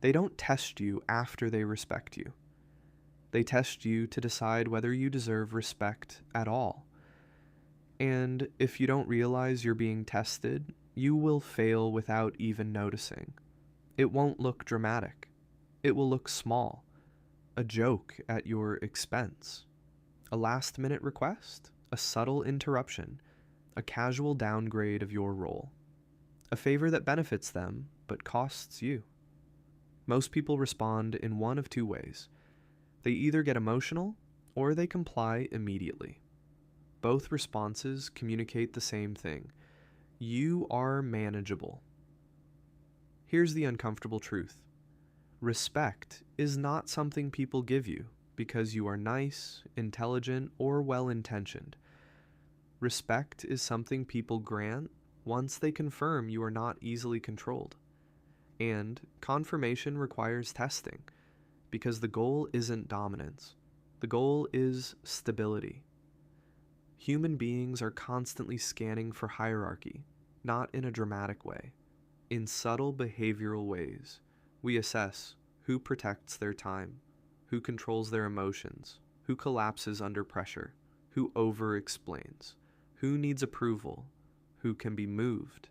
They don't test you after they respect you. They test you to decide whether you deserve respect at all. And if you don't realize you're being tested, you will fail without even noticing. It won't look dramatic. It will look small. A joke at your expense. A last-minute request. A subtle interruption. A casual downgrade of your role. A favor that benefits them, but costs you. Most people respond in one of two ways. They either get emotional, or they comply immediately. Both responses communicate the same thing. You are manageable. Here's the uncomfortable truth. Respect is not something people give you because you are nice, intelligent, or well-intentioned. Respect is something people grant once they confirm you are not easily controlled. And confirmation requires testing, because the goal isn't dominance. The goal is stability. Human beings are constantly scanning for hierarchy, not in a dramatic way. In subtle behavioral ways, we assess who protects their time, who controls their emotions, who collapses under pressure, who over-explains, who needs approval, who can be moved.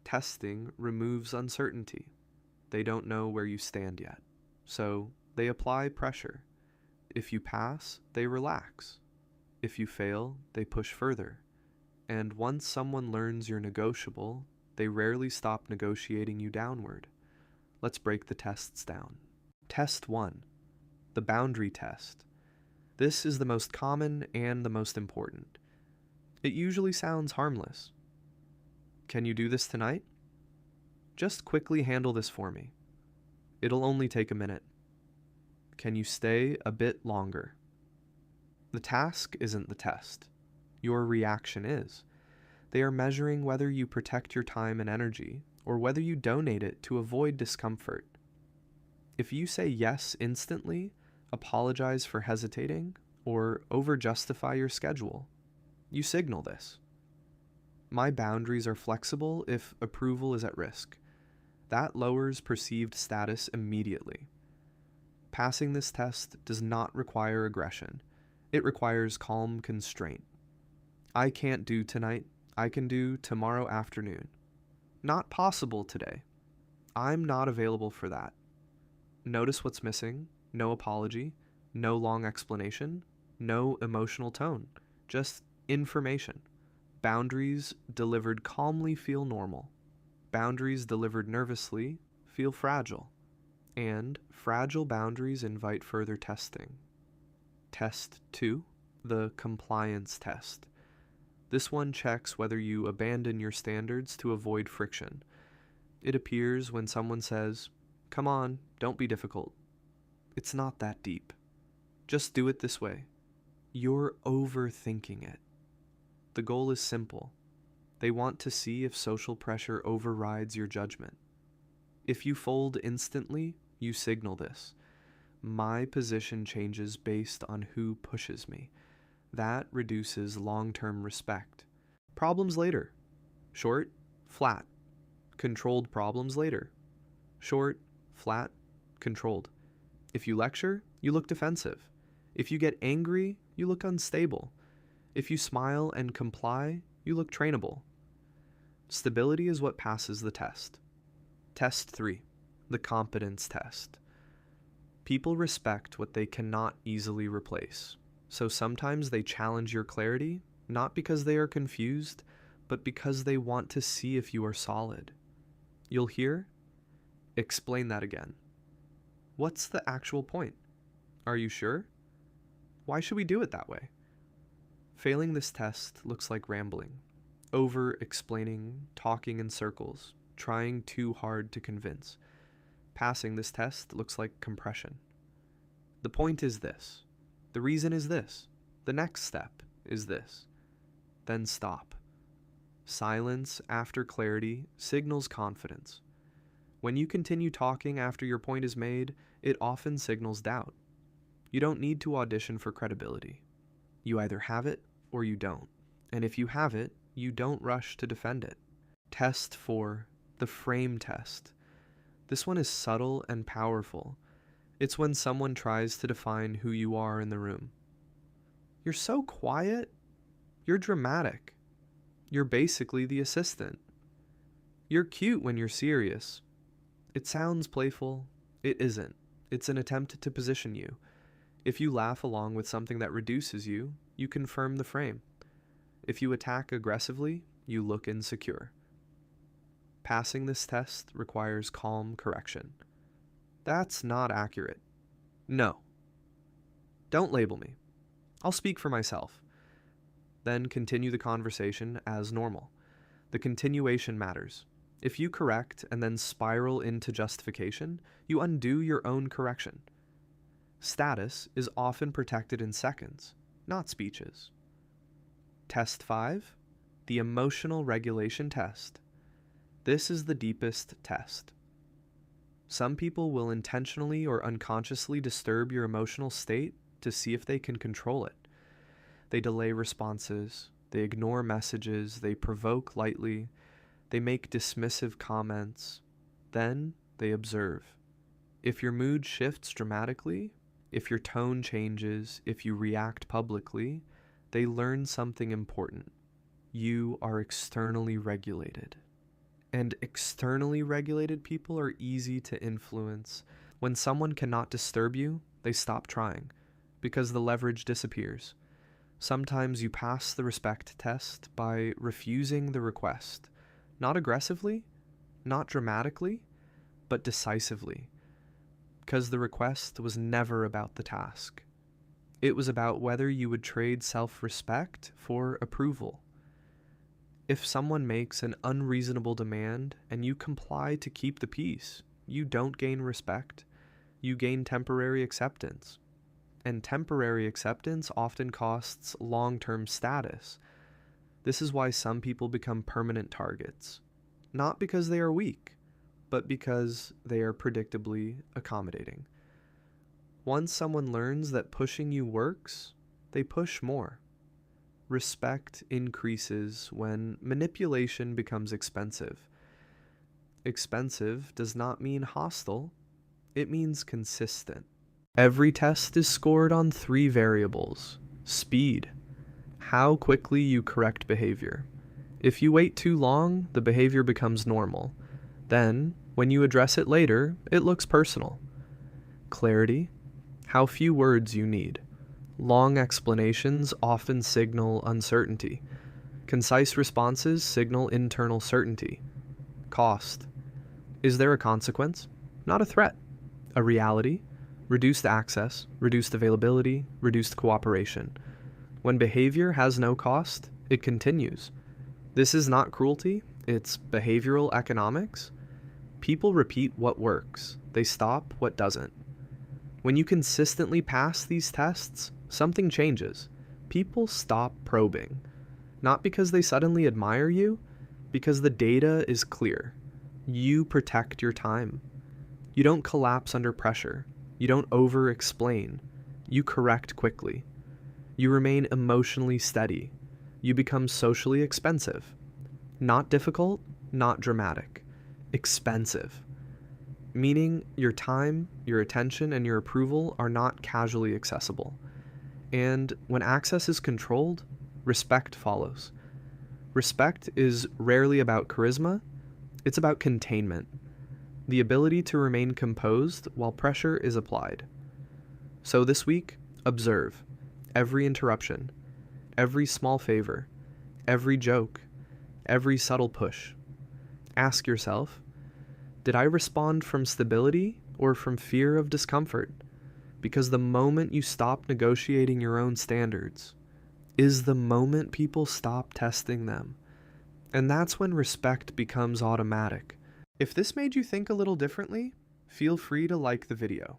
Testing removes uncertainty. They don't know where you stand yet, so they apply pressure. If you pass, they relax. If you fail, they push further. And once someone learns you're negotiable, they rarely stop negotiating you downward. Let's break the tests down. Test 1. The boundary test. This is the most common and the most important. It usually sounds harmless. Can you do this tonight? Just quickly handle this for me. It'll only take a minute. Can you stay a bit longer? The task isn't the test. Your reaction is. They are measuring whether you protect your time and energy, or whether you donate it to avoid discomfort. If you say yes instantly, apologize for hesitating, or over-justify your schedule, you signal this. My boundaries are flexible if approval is at risk. That lowers perceived status immediately. Passing this test does not require aggression. It requires calm constraint. I can't do tonight. I can do tomorrow afternoon. Not possible today. I'm not available for that. Notice what's missing. No apology. No long explanation. No emotional tone. Just information. Boundaries delivered calmly feel normal. Boundaries delivered nervously feel fragile. And fragile boundaries invite further testing. Test 2, the compliance test. This one checks whether you abandon your standards to avoid friction. It appears when someone says, "Come on, don't be difficult." It's not that deep. Just do it this way. You're overthinking it. The goal is simple. They want to see if social pressure overrides your judgment. If you fold instantly, you signal this. My position changes based on who pushes me. That reduces long-term respect. Problems later. Short, flat. Controlled problems later. Short, flat, controlled. If you lecture, you look defensive. If you get angry, you look unstable. If you smile and comply, you look trainable. Stability is what passes the test. Test 3, the competence test. People respect what they cannot easily replace. So sometimes they challenge your clarity, not because they are confused, but because they want to see if you are solid. You'll hear, "Explain that again." What's the actual point? Are you sure? Why should we do it that way? Failing this test looks like rambling, over-explaining, talking in circles, trying too hard to convince. Passing this test looks like compression. The point is this. The reason is this. The next step is this. Then stop. Silence after clarity signals confidence. When you continue talking after your point is made, it often signals doubt. You don't need to audition for credibility. You either have it or you don't. And if you have it, you don't rush to defend it. Test 4, the frame test. This one is subtle and powerful. It's when someone tries to define who you are in the room. You're so quiet. You're dramatic. You're basically the assistant. You're cute when you're serious. It sounds playful. It isn't. It's an attempt to position you. If you laugh along with something that reduces you, you confirm the frame. If you attack aggressively, you look insecure. Passing this test requires calm correction. That's not accurate. No. Don't label me. I'll speak for myself. Then continue the conversation as normal. The continuation matters. If you correct and then spiral into justification, you undo your own correction. Status is often protected in seconds, not speeches. Test 5, the emotional regulation test. This is the deepest test. Some people will intentionally or unconsciously disturb your emotional state to see if they can control it. They delay responses, they ignore messages, they provoke lightly, they make dismissive comments, then they observe. If your mood shifts dramatically, if your tone changes, if you react publicly, they learn something important. You are externally regulated. And externally regulated people are easy to influence. When someone cannot disturb you, they stop trying, because the leverage disappears. Sometimes you pass the respect test by refusing the request, not aggressively, not dramatically, but decisively, because the request was never about the task. It was about whether you would trade self-respect for approval. If someone makes an unreasonable demand and you comply to keep the peace, you don't gain respect, you gain temporary acceptance. And temporary acceptance often costs long-term status. This is why some people become permanent targets, not because they are weak, but because they are predictably accommodating. Once someone learns that pushing you works, they push more. Respect increases when manipulation becomes expensive. Expensive does not mean hostile, it means consistent. Every test is scored on 3 variables. Speed, how quickly you correct behavior. If you wait too long, the behavior becomes normal. Then, when you address it later, it looks personal. Clarity, how few words you need. Long explanations often signal uncertainty. Concise responses signal internal certainty. Cost, is there a consequence? Not a threat. A reality? Reduced access, reduced availability, reduced cooperation. When behavior has no cost, it continues. This is not cruelty, it's behavioral economics. People repeat what works, they stop what doesn't. When you consistently pass these tests, something changes. People stop probing. Not because they suddenly admire you, because the data is clear. You protect your time. You don't collapse under pressure. You don't over-explain. You correct quickly. You remain emotionally steady. You become socially expensive. Not difficult, not dramatic. Expensive. Meaning your time, your attention, and your approval are not casually accessible. And when access is controlled, respect follows. Respect is rarely about charisma, it's about containment. The ability to remain composed while pressure is applied. So this week, observe every interruption, every small favor, every joke, every subtle push. Ask yourself, did I respond from stability or from fear of discomfort? Because the moment you stop negotiating your own standards is the moment people stop testing them. And that's when respect becomes automatic. If this made you think a little differently, feel free to like the video.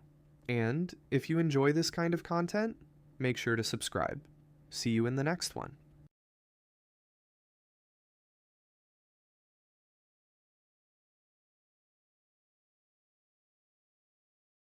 And if you enjoy this kind of content, make sure to subscribe. See you in the next one.